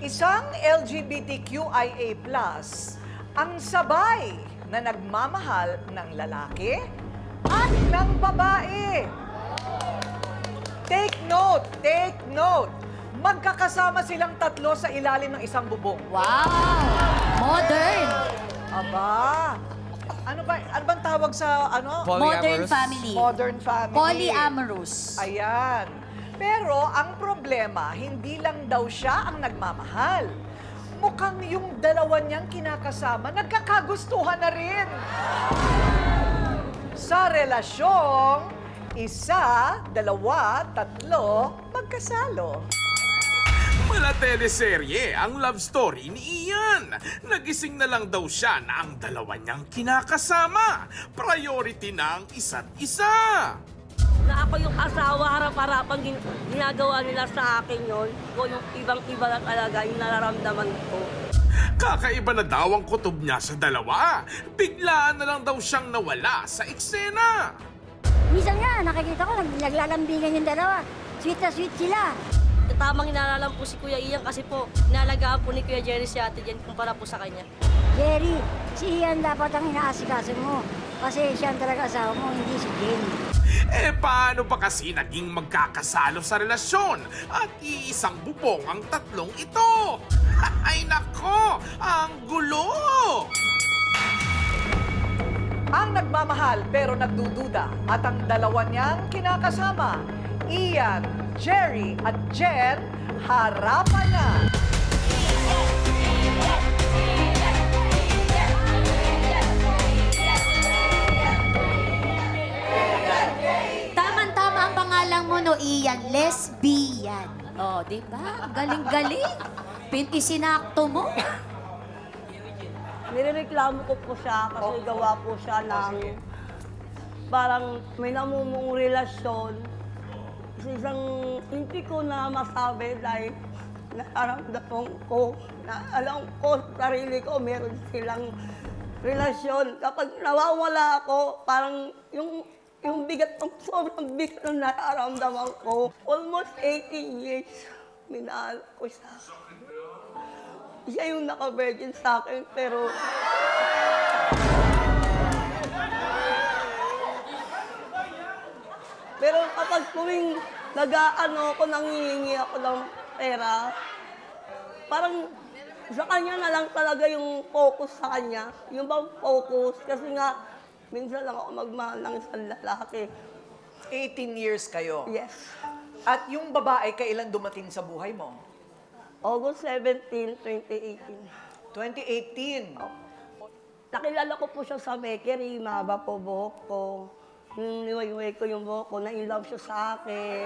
Isang LGBTQIA+, ang sabay na nagmamahal ng lalaki at ng babae. Take note, take note. Magkakasama silang tatlo sa ilalim ng isang bubong. Wow! Modern! Aba, ano bang tawag sa Modern family. modern family? Polyamorous. Ayan. Pero ang problema, hindi lang daw siya ang nagmamahal. Mukhang yung dalawa niyang kinakasama, nagkakagustuhan na rin. Sa relasyong, isa, dalawa, tatlo, magkasalo. Mala teleserye ang love story ni Ian. Nagising na lang daw siya na ang dalawa niyang kinakasama. Priority na ang isa't isa. Na ako yung asawa, harap-harapan ginagawa nila sa akin yon. O yung ibang-iba na talaga yung nararamdaman ko. Kakaiba na daw ang kutob niya sa dalawa. Biglaan na lang daw siyang nawala sa eksena. Minsan nga, nakikita ko, naglalambingan yung dalawa. Sweet na sweet sila. Tamang inalalang po si Kuya Ian kasi po, inalagaan po ni Kuya Jerry si Ate Jen kumpara po sa kanya. Jerry, si Ian dapat ang inaasikaso mo. Kasi siya ang talaga asawa mo, hindi si Jenny. Paano pa kasi naging magkakasalo sa relasyon at iisang bubong ang tatlong ito? Ay nako, ang gulo! Ang nagmamahal pero nagdududa at ang dalawa niyang kinakasama, Ian, Jerry at Jen, harapan na. Tama-tama ang pangalan mo, no, Ian. Lesbian. Oh, di ba? Galing-galing. Isinakto mo. Nirereklamo ko po siya kasi gawa po siya ng parang may namumong relasyon. Kasi isang hindi ko na masabi dahil nararamdaman ko na alam ko sa sarili ko meron silang relasyon. Kapag nawawala ako, parang yung bigat, sobrang bigat ng nararamdaman ko. Almost 18 years, minahal ko siya. Siya yung naka-virgin sa akin, pero kapag tuwing nag-aano ako, nangihingi ako ng pera, parang sa kanya na lang talaga yung focus sa kanya. Yung bang focus, kasi nga, minsan lang ako magmahal ng isang lalaki. 18 years kayo. Yes. At yung babae, kailan dumating sa buhay mo? August 17, 2018. 2018. Nakilala ko po siya sa bakery, mahaba po buhok ko. Niwayway ko yung buhok ko, na-in-love siya sa akin.